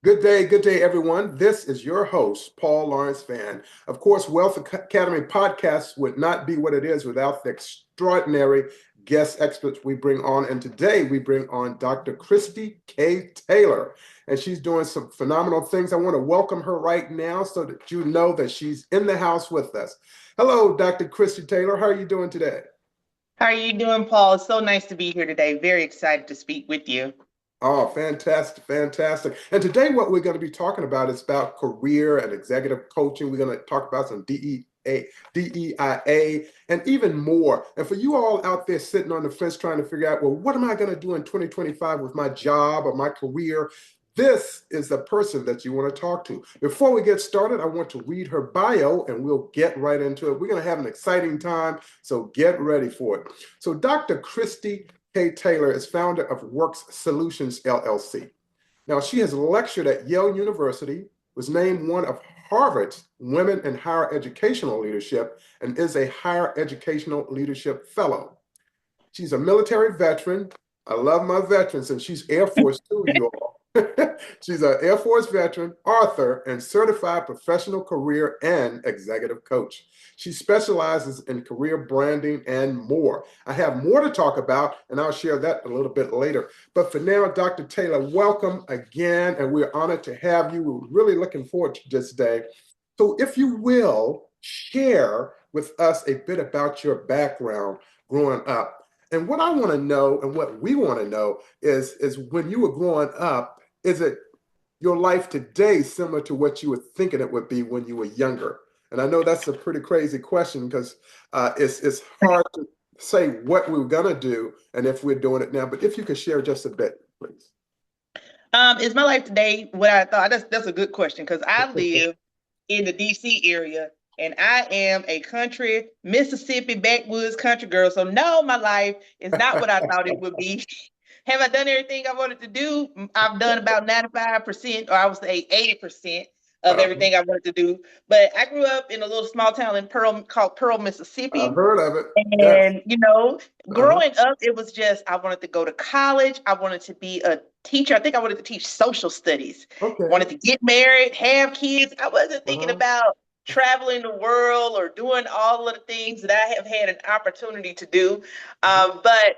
Good day, everyone. This is your host, Paul Lawrence Fan. Of course, Wealth Academy podcast would not be what it is without the extraordinary guest experts we bring on. And today we bring on Dr. Kristy K. Taylor, and she's doing some phenomenal things. I want to welcome her right now so that you know that she's in the house with us. Hello, Dr. Kristy Taylor. How are you doing today? How are you doing, Paul? It's so nice to be here today. Very excited to speak with you. Oh, fantastic, fantastic. And today what we're going to be talking about is about career and executive coaching. We're going to talk about some DEIA, and even more. And for you all out there sitting on the fence trying to figure out, well, what am I going to do in 2025 with my job or my career? This is the person that you want to talk to. Before we get started, I want to read her bio and we'll get right into it. We're going to have an exciting time, so get ready for it. So Dr. Kristy K. Taylor is founder of Works Solutions, LLC. Now, she has lectured at Yale University, was named one of Harvard's Women in Higher Educational Leadership, and is a Higher Educational Leadership Fellow. She's a military veteran. I love my veterans, and she's Air Force too, you all. She's an Air Force veteran, author, and certified professional career and executive coach. She specializes in career branding and more. I have more to talk about, and I'll share that a little bit later. But for now, Dr. Taylor, welcome again, and we're honored to have you. We're really looking forward to this day. So if you will, share with us a bit about your background growing up. And what I want to know and what we want to know is when you were growing up, is it your life today similar to what you were thinking it would be when you were younger? And I know that's a pretty crazy question because it's hard to say what we're gonna do and if we're doing it now. But if you could share just a bit, please. Is my life today what I thought? That's a good question because I live in the DC area and I am a country Mississippi backwoods country girl. So no, my life is not what I thought it would be. Have I done everything I wanted to do? I've done about 95%, or I would say 80% of Uh, everything I wanted to do. But I grew up in a little small town in Pearl called Pearl, I've Mississippi. heard of it. Yes. And, Uh-huh. growing up, it was just, I wanted to go to college. I wanted to be a teacher. I think I wanted to teach social studies. Okay. Wanted to get married, have kids. I wasn't thinking Uh-huh. about traveling the world or doing all of the things that I have had an opportunity to do. But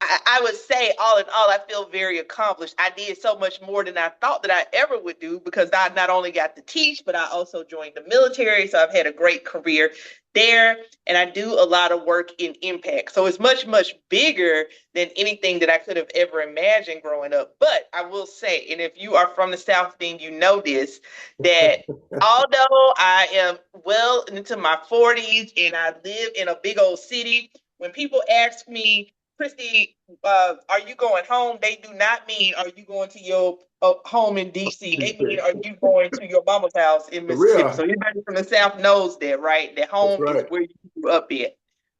I would say, all in all, I feel very accomplished. I did so much more than I thought that I ever would do because I not only got to teach, but I also joined the military. So I've had a great career there, and I do a lot of work in impact. So it's much, much bigger than anything that I could have ever imagined growing up. But I will say, and if you are from the South, then you know this, that although I am well into my 40s and I live in a big old city, when people ask me, Kristy, are you going home? They do not mean, are you going to your home in DC? They mean, are you going to your mama's house in Mississippi? So Korea. anybody from the South knows that, right? That That's home is right. where you grew up at.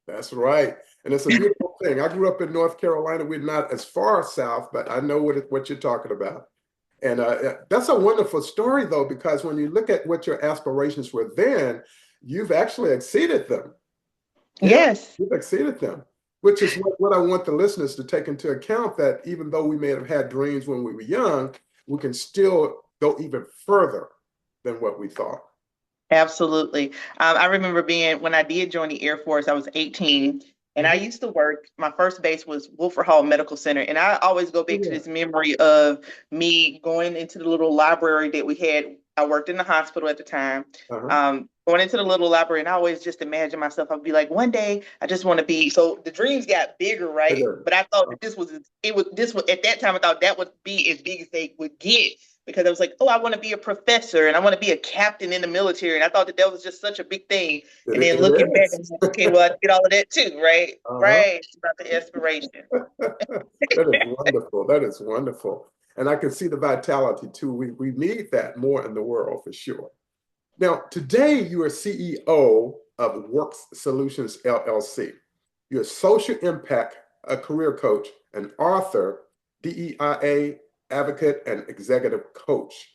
That's right. And it's a beautiful thing. I grew up in North Carolina. We're not as far south, but I know what you're talking about. And that's a wonderful story, though, because when you look at what your aspirations were then, you've actually exceeded them. Yeah, Yes. you've exceeded them, which is what I want the listeners to take into account that even though we may have had dreams when we were young, we can still go even further than what we thought. Absolutely. I remember being, when I did join the Air Force, I was 18 and I Mhm. used to work. My first base was Wolford Hall Medical Center. And I always go back to Yeah. this memory of me going into the little library that we had. I worked in the hospital at the time. Uh-huh. Going into the little library, and I always just imagine myself, I'd be like, one day I just want to be. So the dreams got bigger, It right? is. But I thought that this was at that time, I thought that would be as big as they would get because I was like, oh, I want to be a professor and I want to be a captain in the military. And I thought that that was just such a big thing. It, And then it looking back, is. I'm like, okay, well, I did all of that too, right? Uh-huh. Right. It's about the aspiration. That is wonderful. That is wonderful. And I can see the vitality too. We need that more in the world for sure. Now, today you are CEO of Works Solutions LLC. You're a social impact, a career coach, an author, DEIA advocate, and executive coach.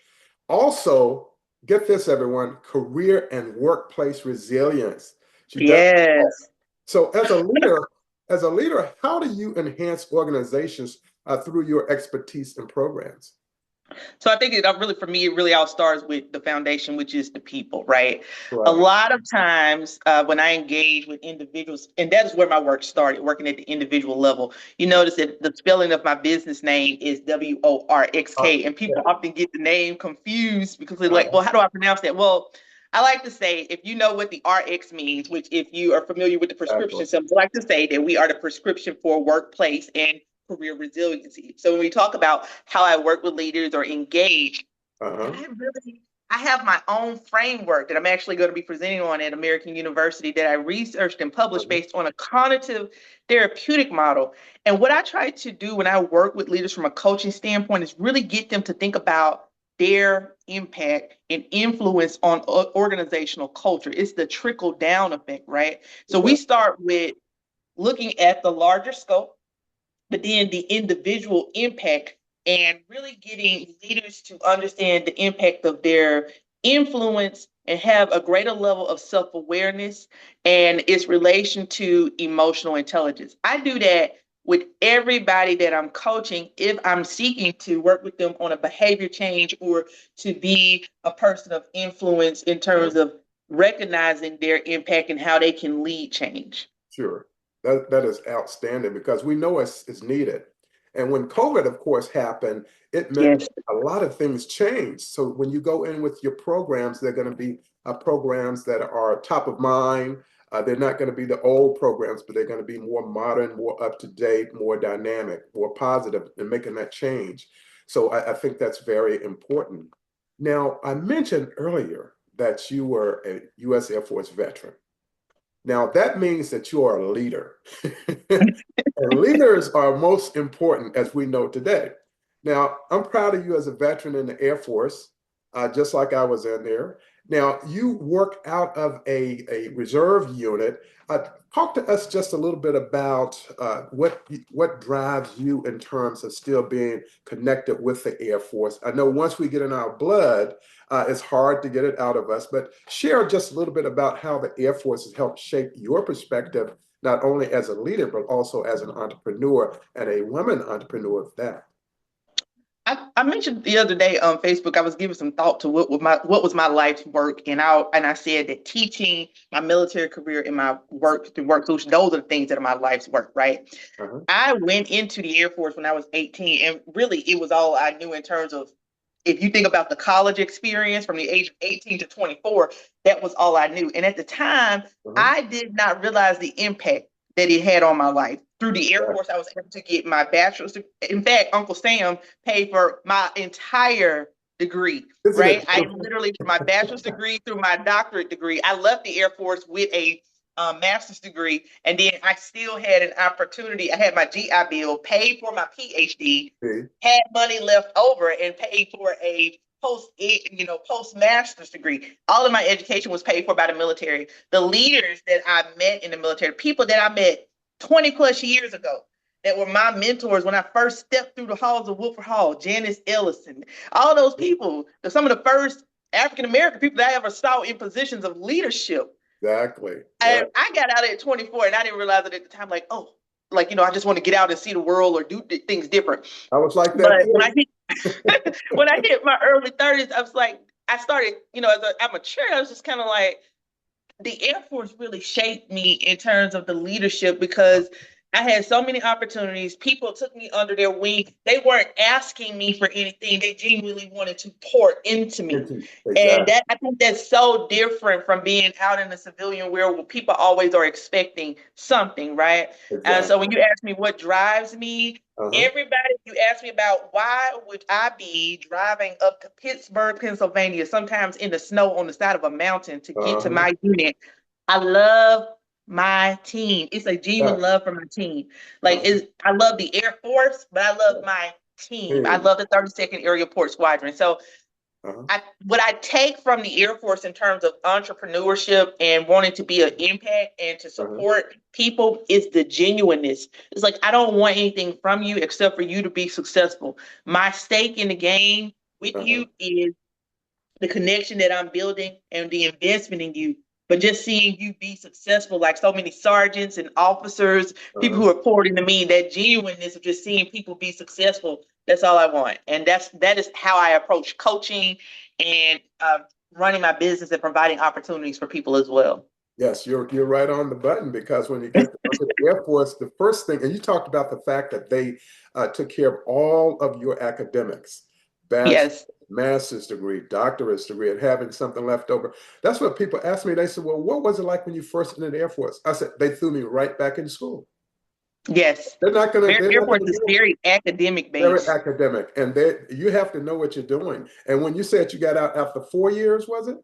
Also, get this, everyone, career and workplace resilience. She does. Yes. So, as a leader, how do you enhance organizations through your expertise and programs? So I think it really, for me, it really all starts with the foundation, which is the people, right? A Right. lot of times when I engage with individuals, and that is where my work started, working at the individual level. You notice that the spelling of my business name is Uh, WORXK, and yeah. people often get the name confused because they're like, Uh-huh. well, how do I pronounce that? Well, I like to say, if you know what the RX means, which if you are familiar with the Exactly. prescription symbol, I like to say that we are the prescription for workplace and career resiliency. So when we talk about how I work with leaders or engage, Uh-huh. I have my own framework that I'm actually going to be presenting on at American University that I researched and published Uh-huh. based on a cognitive therapeutic model. And what I try to do when I work with leaders from a coaching standpoint is really get them to think about their impact and influence on organizational culture. It's the trickle down effect, right? So we Exactly. start with looking at the larger scope, but then the individual impact and really getting leaders to understand the impact of their influence and have a greater level of self-awareness and its relation to emotional intelligence. I do that with everybody that I'm coaching if I'm seeking to work with them on a behavior change or to be a person of influence in Uh-huh. terms of recognizing their impact and how they can lead change. Sure. That is outstanding because we know it's needed. And when COVID, of course, happened, it meant Yes. a lot of things changed. So when you go in with your programs, they're going to be programs that are top of mind. They're not going to be the old programs, but they're going to be more modern, more up to date, more dynamic, more positive in making that change. So I think that's very important. Now, I mentioned earlier that you were a U.S. Air Force veteran. Now, that means that you are a leader. And leaders are most important, as we know today. Now, I'm proud of you as a veteran in the Air Force, just like I was in there. Now, you work out of a reserve unit. Talk to us just a little bit about what drives you in terms of still being connected with the Air Force. I know once we get in our blood, it's hard to get it out of us, but share just a little bit about how the Air Force has helped shape your perspective, not only as a leader, but also as an entrepreneur and a woman entrepreneur at that. I mentioned the other day on Facebook, I was giving some thought to what was my life's work, and I said that teaching, my military career, and my work through work solution, those are the things that are my life's work, right? Uh-huh. I went into the Air Force when I was 18, and really it was all I knew in terms of if you think about the college experience from the age of 18 to 24, that was all I knew. And at the time, Uh-huh. I did not realize the impact that it had on my life. Through the Air Yeah. Force, I was able to get my bachelor's. In fact, Uncle Sam paid for my entire degree, Isn't right? it I beautiful? literally, from my bachelor's degree through my doctorate degree, I left the Air Force with a master's degree, and then I still had an opportunity. I had my GI Bill, paid for my PhD, See? had money left over, and paid for a post master's degree. All of my education was paid for by the military. The leaders that I met in the military, people that I met 20 plus years ago, that were my mentors when I first stepped through the halls of Wilford Hall, Janice Ellison, all those people, some of the first African American people that I ever saw in positions of leadership. Exactly. Yeah. And I got out at 24 and I didn't realize it at the time, like, oh, like, I just want to get out and see the world or do things different. I was like that But too. when I hit my early 30s, I was like, I started, as I matured, I was just kind of like, the Air Force really shaped me in terms of the leadership because I had so many opportunities. People took me under their wing. They weren't asking me for anything. They genuinely wanted to pour into me. And Exactly. that I think that's so different from being out in the civilian world where people always are expecting something, right? And so Exactly. when you ask me what drives me, Uh-huh. everybody, you ask me about why would I be driving up to Pittsburgh, Pennsylvania, sometimes in the snow on the side of a mountain to get to Uh-huh. my unit. I love my team. It's a Yeah. genuine love for my team. Uh-huh. I love the Air Force, but I love Yeah. my team. I Hey. love the 32nd Area Port Squadron. So Uh-huh. what I take from the Air Force in terms of entrepreneurship and wanting to be an impact and to Uh-huh. support people is the genuineness. It's like I don't want anything from you except for you to be successful. My stake in the game with Uh-huh. you is the connection that I'm building and the investment in you. But just seeing you be successful, like so many sergeants and officers, people Uh-huh. who are poured into me, that genuineness of just seeing people be successful That's all I want. And that is how I approach coaching and running my business and providing opportunities for people as well. Yes, you're right on the button, because when you get to the Air Force, the first thing, and you talked about the fact that they took care of all of your academics, bachelor's, Yes. master's degree, doctorate degree, and having something left over. That's what people ask me. They said, "Well, what was it like when you first entered the Air Force?" I said, "They threw me right back in school." Yes. They're not gonna. They're Air not Force gonna is do it. very academic Very based. academic, and you have to know what you're doing. And when you said you got out after 4 years, was it?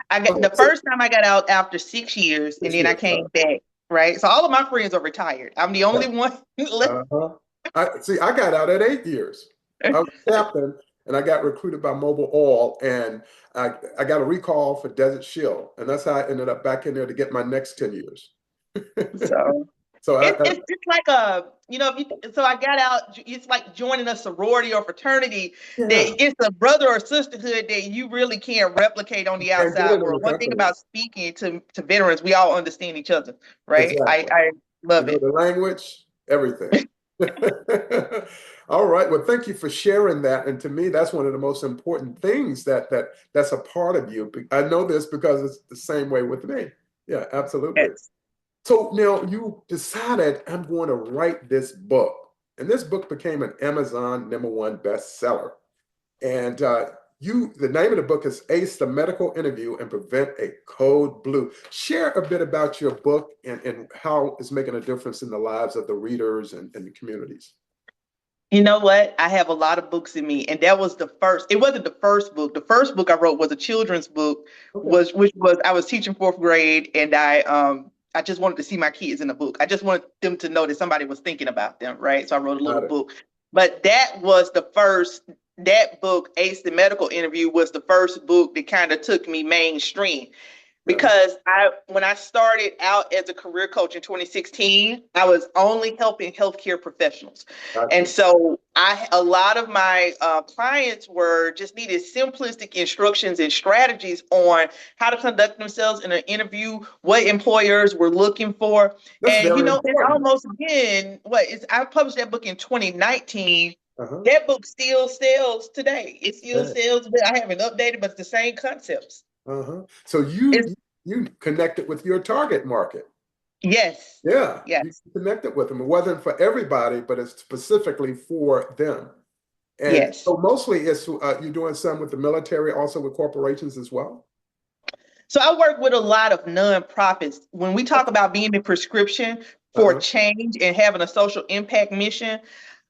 I got Oh, the first time I got out after 6 years, and 6 years. then I came back. Right. So all of my friends are retired. I'm the only one left. Uh-huh. I got out at 8 years. I was a captain, and I got recruited by Mobile Oil, and I got a recall for Desert Shield, and that's how I ended up back in there to get my next 10 years. So So it's just like if you, so I got out, it's like joining a sorority or fraternity yeah, that it's a brother or sisterhood that you really can't replicate on the can't get outside it in world. the One thing company. about speaking to veterans, we all understand each other, right? Exactly. I You love know it. the language, everything. All right. Well, thank you for sharing that. And to me, that's one of the most important things that's a part of you. I know this because it's the same way with me. Yeah, absolutely. Yes. So now you decided, I'm going to write this book. And this book became an Amazon #1 bestseller. And the name of the book is Ace the Medical Interview and Prevent a Code Blue. Share a bit about your book and how it's making a difference in the lives of the readers and the communities. You know what? I have a lot of books in me, and that was the first. It wasn't the first book. The first book I wrote was a children's book, Okay. which was I was teaching fourth grade, and I just wanted to see my kids in the book. I just wanted them to know that somebody was thinking about them, right? So I wrote a little Got it. book. But that was the first. That book, Ace the Medical Interview, was the first book that kind of took me mainstream Got it. because when I started out as a career coach in 2016, I was only helping healthcare professionals. And Gotcha. so a lot of my clients were just needed simplistic instructions and strategies on how to conduct themselves in an interview, what employers were looking for. That's And very it's important. almost again, I published that book in 2019. Uh-huh. That book still sells today. It still Yeah. sells, but I haven't updated, but it's the same concepts. Uh-huh. So you connected with your target market. Yes. Yeah, you Yes. connected with them. It wasn't for everybody, but it's specifically for them. And Yes. so mostly it's you're doing some with the military, also with corporations as well. So I work with a lot of nonprofits. When we talk about being in prescription for Uh-huh. change and having a social impact mission,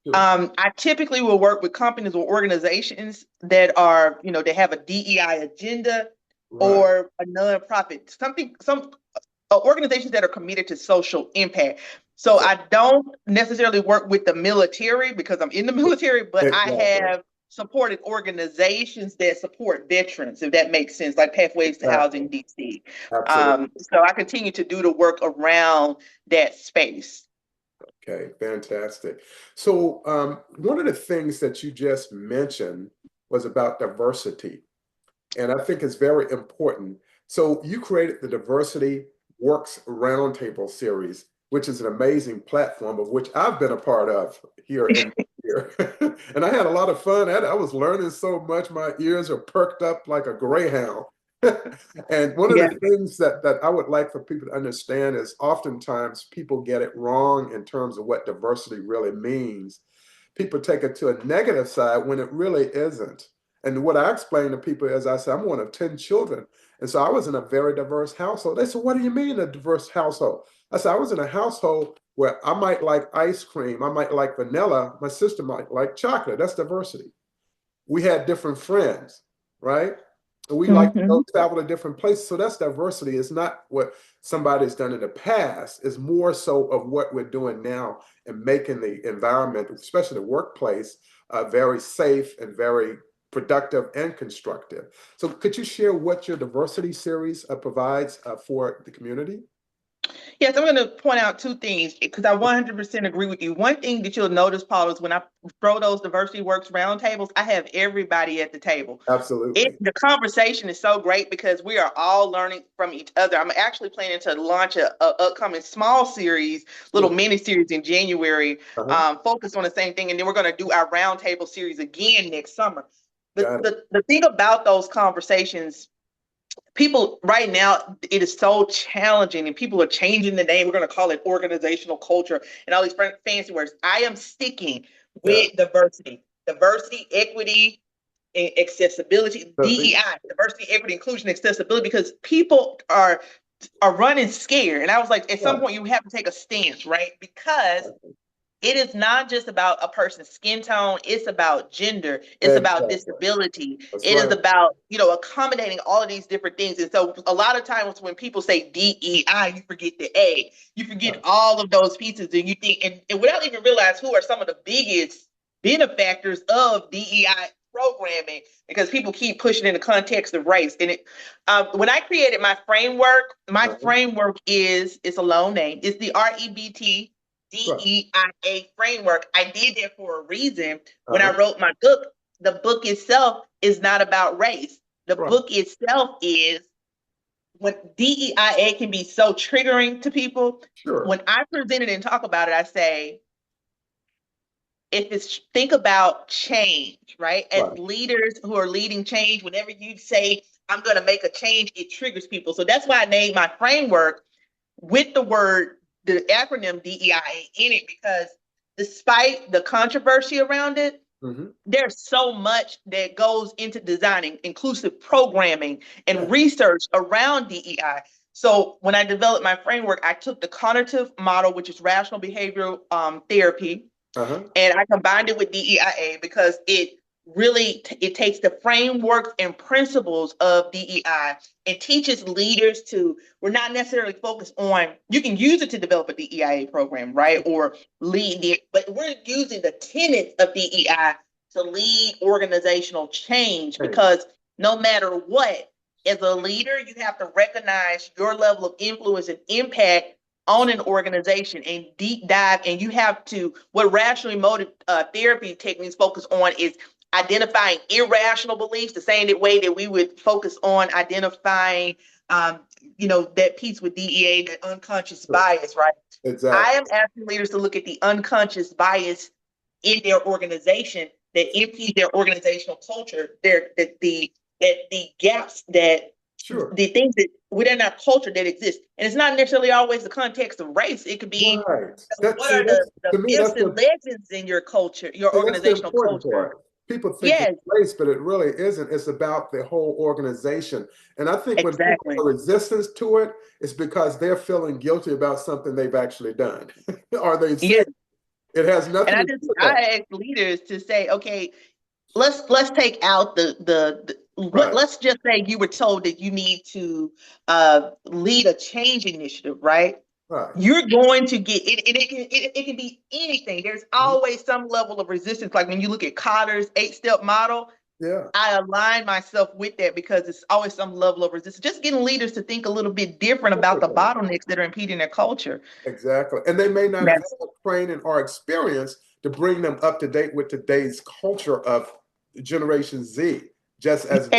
Sure. I typically will work with companies or organizations that are, they have a DEI agenda Right. or a nonprofit, some organizations that are committed to social impact. So So I don't necessarily work with the military because I'm in the military, but I exactly. have supported organizations that support veterans, if that makes sense, like Pathways to Housing Exactly. DC. Absolutely. So I continue to do the work around that space. Okay, fantastic. So one of the things that you just mentioned was about diversity. And I think it's very important. So you created the Diversity Works Roundtable series, which is an amazing platform of which I've been a part of here. And I had a lot of fun. I was learning so much. My ears are perked up like a greyhound. And one of Yeah. the things that I would like for people to understand is oftentimes people get it wrong in terms of what diversity really means. People take it to a negative side when it really isn't. And what I explain to people is I said, I'm one of 10 children. And so I was in a very diverse household. They said, what do you mean a diverse household? I said, I was in a household where I might like ice cream, I might like vanilla, my sister might like chocolate. That's diversity. We had different friends, right? And we like to go Hmm. travel to different places. So that's diversity. It's not what somebody's done in the past. It's more so of what we're doing now and making the environment, especially the workplace, very safe and very productive and constructive. So could you share what your diversity series provides for the community? Yes, I'm going to point out two things because I 100% agree with you. One thing that you'll notice, Paul, is when I throw those Diversity Works roundtables, I have everybody at the table. Absolutely. The conversation is so great because we are all learning from each other. I'm actually planning to launch a upcoming small series, little mini series in January, focused on the same thing, and then we're going to do our roundtable series again next summer. The thing about those conversations, people right now, it is so challenging, and people are changing the name. We're going to call it organizational culture and all these fancy words. I am sticking with diversity, equity, accessibility, DEI, diversity, equity, inclusion, accessibility, because people are running scared. And I was like, at some point, you have to take a stance, right? Because it is not just about a person's skin tone. It's about gender. It's about disability. It is about, accommodating all of these different things. And so a lot of times when people say DEI, you forget the A. You forget all of those pieces, and you think, and without even realize who are some of the biggest benefactors of DEI programming, because people keep pushing in the context of race. And when I created my framework is, it's a long name. It's the REBT DEIA framework. I did that for a reason. When I wrote my book, the book itself is not about race. The book itself is, when DEIA can be so triggering to people. When I present it and talk about it, I say, think about change, right? As leaders who are leading change, whenever you say, I'm going to make a change, it triggers people. So that's why I named my framework with the acronym DEIA in it, because despite the controversy around it, there's so much that goes into designing inclusive programming and research around DEI. So when I developed my framework, I took the cognitive model, which is rational behavioral therapy, and I combined it with DEIA because it takes the frameworks and principles of DEI and teaches leaders we're not necessarily focused on, you can use it to develop a DEIA program, right? Or lead it, but we're using the tenets of DEI to lead organizational change, because no matter what, as a leader, you have to recognize your level of influence and impact on an organization and deep dive. And you have to, what rational emotive therapy techniques focus on is identifying irrational beliefs, the same way that we would focus on identifying, that piece with DEA, that unconscious bias, right? Exactly. I am asking leaders to look at the unconscious bias in their organization that impedes their organizational culture, the gaps the things that within our culture that exist. And it's not necessarily always the context of race. It could be what are the myths and legends in your culture, your organizational culture. People think it's race, but it really isn't. It's about the whole organization. And I think when people have resistance to it, it's because they're feeling guilty about something they've actually done. Or they say it has nothing to do with that. I ask leaders to say, okay, let's take out let's just say you were told that you need to lead a change initiative, right? You're going to get it, and it can be anything. There's always some level of resistance. Like when you look at Cotter's 8-step model, I align myself with that because it's always some level of resistance. Just getting leaders to think a little bit different about the bottlenecks that are impeding their culture. Exactly. And they may not have training or experience to bring them up to date with today's culture of Generation Z, just as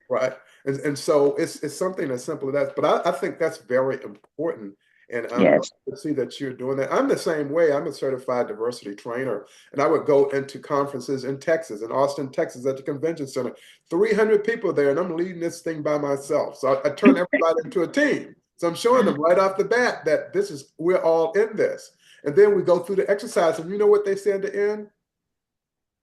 right. And so it's something as simple as that. But I think that's very important. And I'm glad to see that you're doing that. I'm the same way. I'm a certified diversity trainer. And I would go into conferences in Texas, in Austin, Texas, at the convention center. 300 people there, and I'm leading this thing by myself. So I turn everybody into a team. So I'm showing them right off the bat that we're all in this. And then we go through the exercise. And you know what they say at the end?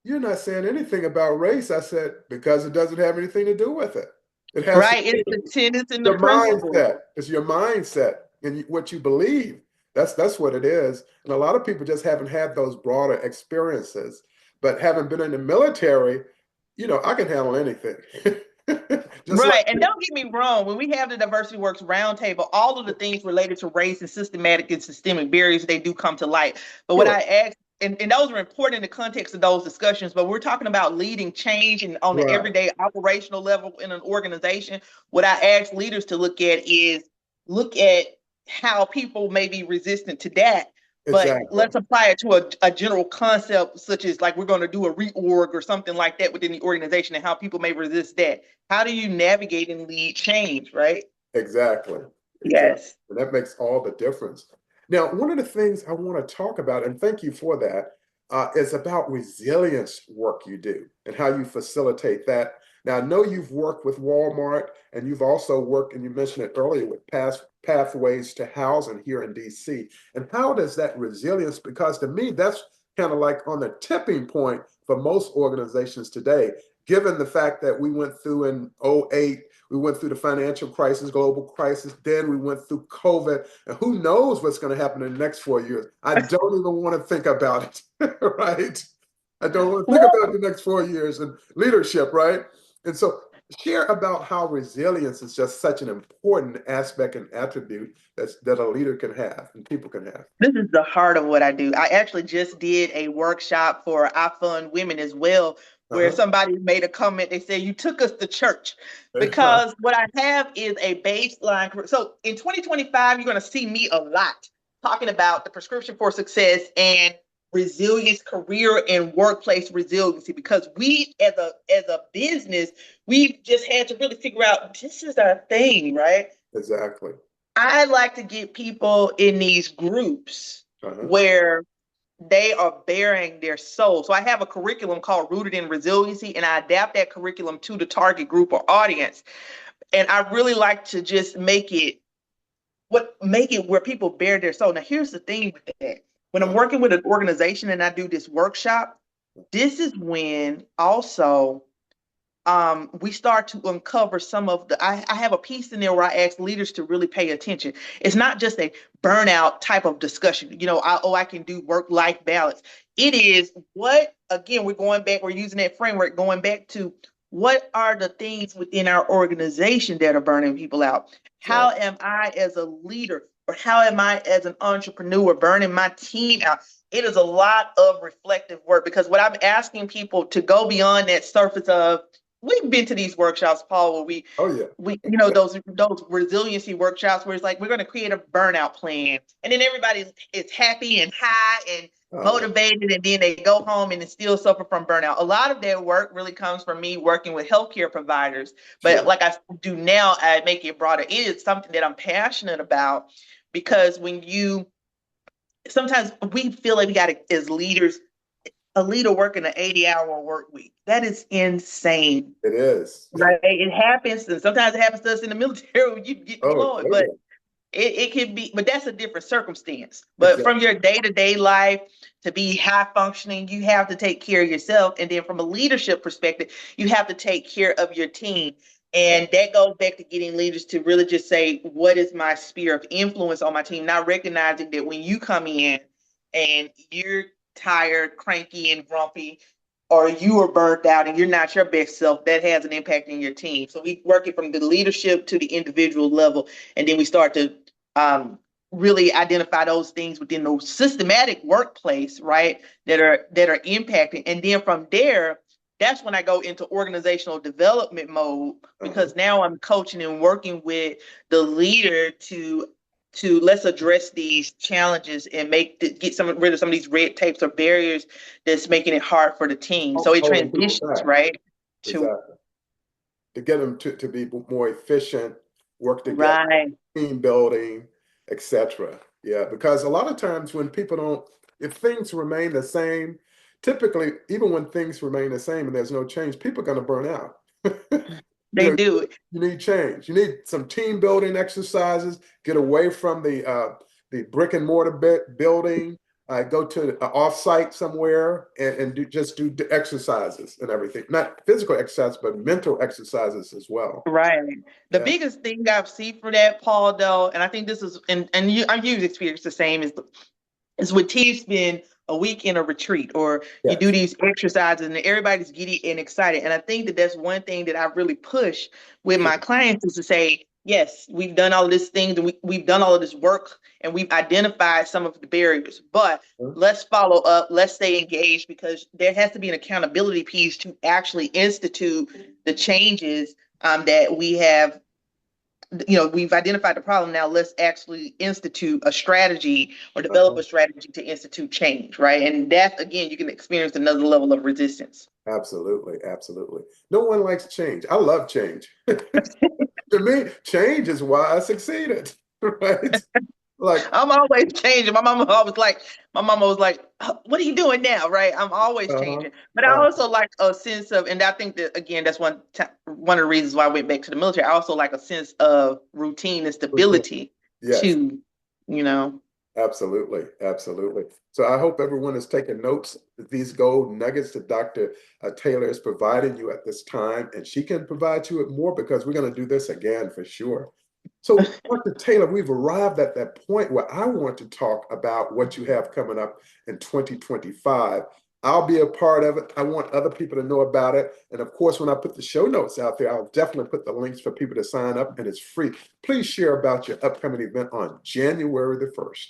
You're not saying anything about race. I said, because it doesn't have anything to do with it. It has it's the tenets and the principles. Mindset. It's your mindset and what you believe. That's what it is. And a lot of people just haven't had those broader experiences. But having been in the military, I can handle anything. And don't get me wrong, when we have the Diversity Works Roundtable, all of the things related to race and systematic and systemic barriers, they do come to light. But what I ask, and those are important in the context of those discussions, but we're talking about leading change and on the everyday operational level in an organization. What I ask leaders to look at how people may be resistant to that. But Exactly. let's apply it to a general concept, such as like we're going to do a reorg or something like that within the organization, and how people may resist that. How do you navigate and lead change, right? Exactly. Exactly. Yes. And that makes all the difference. Now, one of the things I want to talk about, and thank you for that, is about resilience work you do and how you facilitate that. Now, I know you've worked with Walmart and you've also worked, and you mentioned it earlier, with pathways to housing here in DC. And how does that resilience, because to me, that's kind of like on the tipping point for most organizations today, given the fact that we went through in '08. We went through the financial crisis, global crisis. Then we went through COVID. And who knows what's going to happen in the next 4 years? I don't even want to think about it, right? I don't want to think about the next 4 years and leadership, right? And so share about how resilience is just such an important aspect and attribute that a leader can have and people can have. This is the heart of what I do. I actually just did a workshop for I Fund Women as well, where Uh-huh. somebody made a comment. They said, "You took us to church," because what I have is a baseline. So in 2025, you're going to see me a lot talking about the prescription for success and resilience, career and workplace resiliency, because we as a business, we've just had to really figure out this is our thing, right? Exactly. I like to get people in these groups Uh-huh. where they are bearing their soul. So I have a curriculum called Rooted in Resiliency, and I adapt that curriculum to the target group or audience. And I really like to just make it where people bear their soul. Now, here's the thing with that. When I'm working with an organization and I do this workshop, this is when also we start to uncover some of I have a piece in there where I ask leaders to really pay attention. It's not just a burnout type of discussion, I can do work-life balance. It is again, we're using that framework, going back to what are the things within our organization that are burning people out? How am I as a leader, or how am I as an entrepreneur burning my team out? It is a lot of reflective work, because what I'm asking people to go beyond that surface of, we've been to these workshops, Paul, where Oh, yeah. we those resiliency workshops where it's like we're going to create a burnout plan, and then everybody is happy and high and motivated, and then they go home and still suffer from burnout. A lot of their work really comes from me working with healthcare providers, but Sure. like I do now, I make it broader. It is something that I'm passionate about, because sometimes we feel like we got to, as leaders, a leader working an 80-hour work week. That is insane. It is. Right? It happens, and sometimes it happens to us in the military when you get Oh, deployed, oh but yeah. it can be, but that's a different circumstance. But Exactly. from your day-to-day life to be high functioning, you have to take care of yourself. And then from a leadership perspective, you have to take care of your team. And that goes back to getting leaders to really just say, what is my sphere of influence on my team? Not recognizing that when you come in and you're tired, cranky, and grumpy, or you are burnt out and you're not your best self, that has an impact in your team. So we work it from the leadership to the individual level, and then we start to really identify those things within the systematic workplace, right, that are impacting. And then from there, that's when I go into organizational development mode, because now I'm coaching and working with the leader to let's address these challenges and get rid of some of these red tapes or barriers that's making it hard for the team. So it Holding people transitions, back. right, to Exactly. To get them to be more efficient, work together, right, team building, etc. Yeah, because a lot of times when people don't, if things remain the same, typically, even when things remain the same and there's no change, people are going to burn out. they do. You need change. You need some team building exercises. Get away from the brick and mortar building. Go to an off-site somewhere and just do the exercises and everything. Not physical exercise, but mental exercises as well. Right. The Yeah. biggest thing I've seen for that, Paul, though, and I think this is, and you've experienced the same, is when teams spend a week in a retreat, or you do Yes. these exercises and everybody's giddy and excited. And I think that that's one thing that I really push with Sure. my clients, is to say, yes, we've done all of these things, and we've done all of this work, and we've identified some of the barriers, but let's follow up, let's stay engaged, because there has to be an accountability piece to actually institute the changes that we have we've identified the problem. Now let's actually institute a strategy or develop Uh-huh. a strategy to institute change, right? And that, again, you can experience another level of resistance. Absolutely, absolutely. No one likes change. I love change. To me, change is why I succeeded, right? Like, I'm always changing. My mama was like, what are you doing now? Right. I'm always uh-huh, changing. But I uh, also like a sense of, and I think that, again, that's one of the reasons why I went back to the military. I also like a sense of routine and routine. stability Yes, too, you know. absolutely, absolutely. So I hope everyone is taking notes. These gold nuggets that Dr. Taylor is providing you at this time, and she can provide you with more because we're going to do this again for sure. So, Dr. Taylor, we've arrived at that point where I want to talk about what you have coming up in 2025. I'll be a part of it. I want other people to know about it. And of course, when I put the show notes out there, I'll definitely put the links for people to sign up, and it's free. Please share about your upcoming event on January the 1st.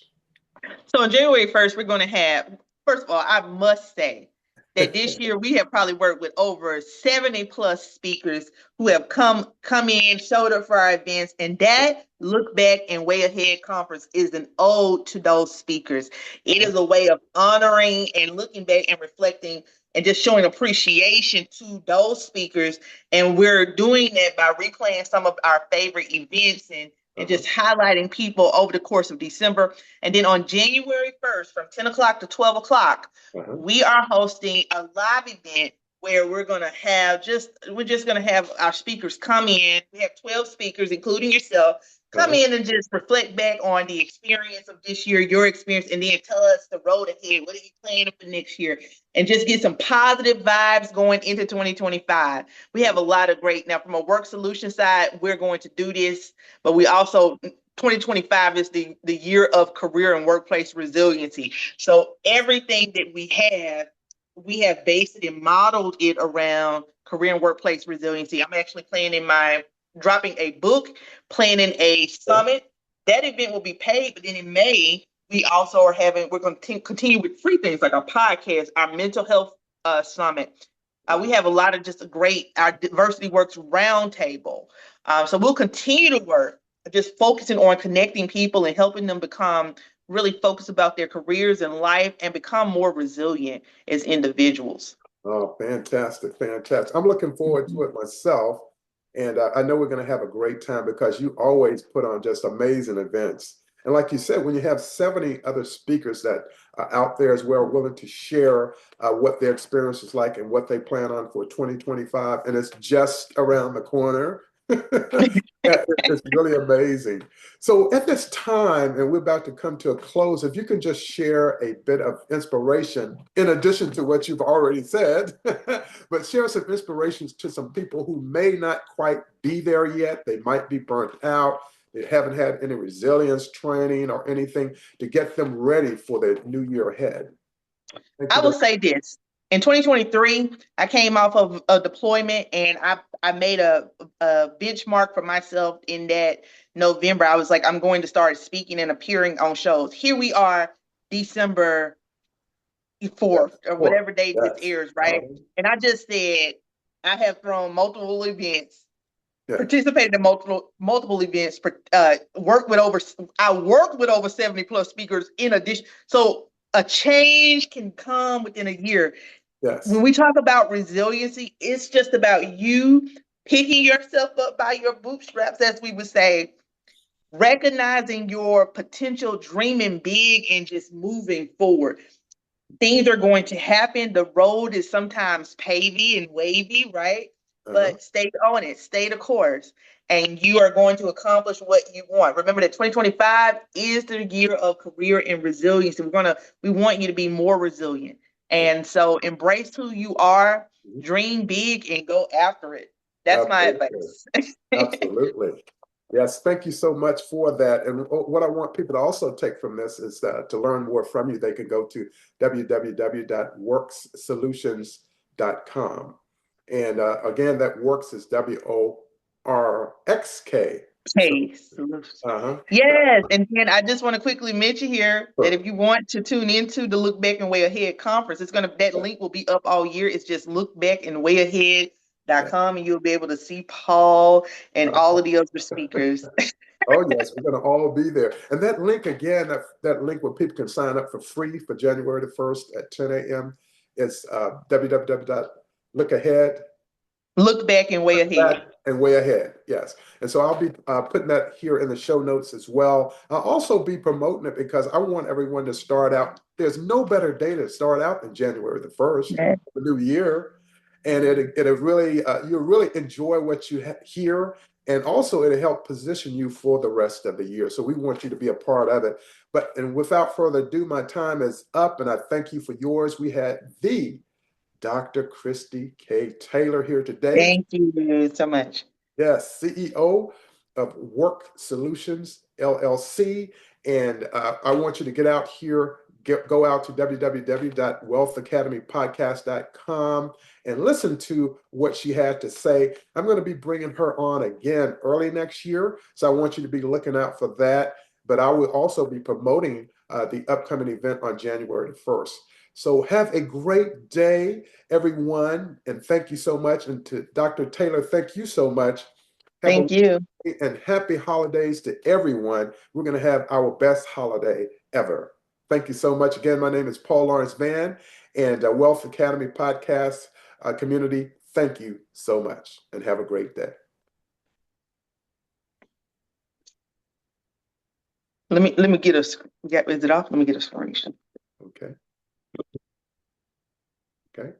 So on January 1st, we're going to have, first of all, I must say that this year we have probably worked with over 70 plus speakers who have come in, showed up for our events, and that Look Back and Way Ahead conference is an ode to those speakers. It is a way of honoring and looking back and reflecting and just showing appreciation to those speakers. And we're doing that by replaying some of our favorite events and Uh-huh. just highlighting people over the course of December. And then on January 1st, from 10 o'clock to 12 o'clock, Uh-huh. we are hosting a live event where we're just going to have our speakers come in. We have 12 speakers, including yourself, come Uh-huh. in and just reflect back on the experience of this year, your experience, and then tell us the road ahead. What are you planning for next year? And just get some positive vibes going into 2025. We have a lot of great, now from a work solution side, we're going to do this, but we also 2025 is the year of career and workplace resiliency. So everything that we have based it and modeled it around career and workplace resiliency. I'm actually dropping a book, planning a Okay. summit. That event will be paid, but then in May, we're going to continue with free things like our podcast, our mental health summit. We have a lot of just our Diversity Works roundtable. So we'll continue to work, just focusing on connecting people and helping them become really focused about their careers and life and become more resilient as individuals. Oh, fantastic, fantastic. I'm looking forward to it myself. And I know we're going to have a great time because you always put on just amazing events. And like you said, when you have 70 other speakers that are out there as well, willing to share what their experience is like and what they plan on for 2025, and it's just around the corner. It's really amazing. So at this time, and we're about to come to a close, if you can just share a bit of inspiration in addition to what you've already said, but share some inspirations to some people who may not quite be there yet. They might be burnt out. They haven't had any resilience training or anything to get them ready for the new year ahead. Thank I you will very say this. In 2023, I came off of a deployment and I made a benchmark for myself in that November. I was like, I'm going to start speaking and appearing on shows. Here we are, December much. 4th or Yes. whatever date this Yes. airs, right? And I just said, I have thrown multiple events, Yes. participated in multiple events, I worked with over 70 plus speakers in addition. So a change can come within a year. When Yes. we talk about resiliency, it's just about you picking yourself up by your bootstraps, as we would say, recognizing your potential, dreaming big, and just moving forward. Things are going to happen. The road is sometimes pavy and wavy, right? Uh-huh. But stay on it, stay the course, and you are going to accomplish what you want. Remember that 2025 is the year of career and resilience. And we want you to be more resilient. And so embrace who you are, dream big, and go after it. That's my Absolutely. advice. Absolutely. Yes, thank you so much for that. And what I want people to also take from this is to learn more from you, they can go to www.worksolutions.com. And again, that works is WORXK. So, Hey, uh-huh. yes, and then I just want to quickly mention here that Sure. if you want to tune into the Look Back and Way Ahead conference, that link will be up all year. It's just lookbackandawayahead.com. wealthacademy.com, and you'll be able to see Paul and all of the other speakers. Oh, yes, we're going to all be there. And that link again, that link where people can sign up for free for January the 1st at 10 a.m. is www.lookahead. Look back and way ahead. And way ahead, yes. And so I'll be putting that here in the show notes as well. I'll also be promoting it because I want everyone to start out. There's no better day to start out than January the 1st, the new year. And it'll really, you'll really enjoy what you hear. And also it'll help position you for the rest of the year. So we want you to be a part of it. And without further ado, my time is up and I thank you for yours. We had the Dr. Kristy K. Taylor here today. Thank you so much. Yes, CEO of Work Solutions, LLC. And I want you to get out here, go out to www.wealthacademypodcast.com and listen to what she had to say. I'm going to be bringing her on again early next year. So I want you to be looking out for that. But I will also be promoting the upcoming event on January the 1st. So have a great day, everyone. And thank you so much. And to Dr. Taylor, thank you so much. Thank you. And happy holidays to everyone. We're going to have our best holiday ever. Thank you so much. Again, my name is Paul Lawrence Vann and Wealth Academy Podcast community. Thank you so much and have a great day. Let me get a, is it off? Let me get a screenshot. Okay. Okay.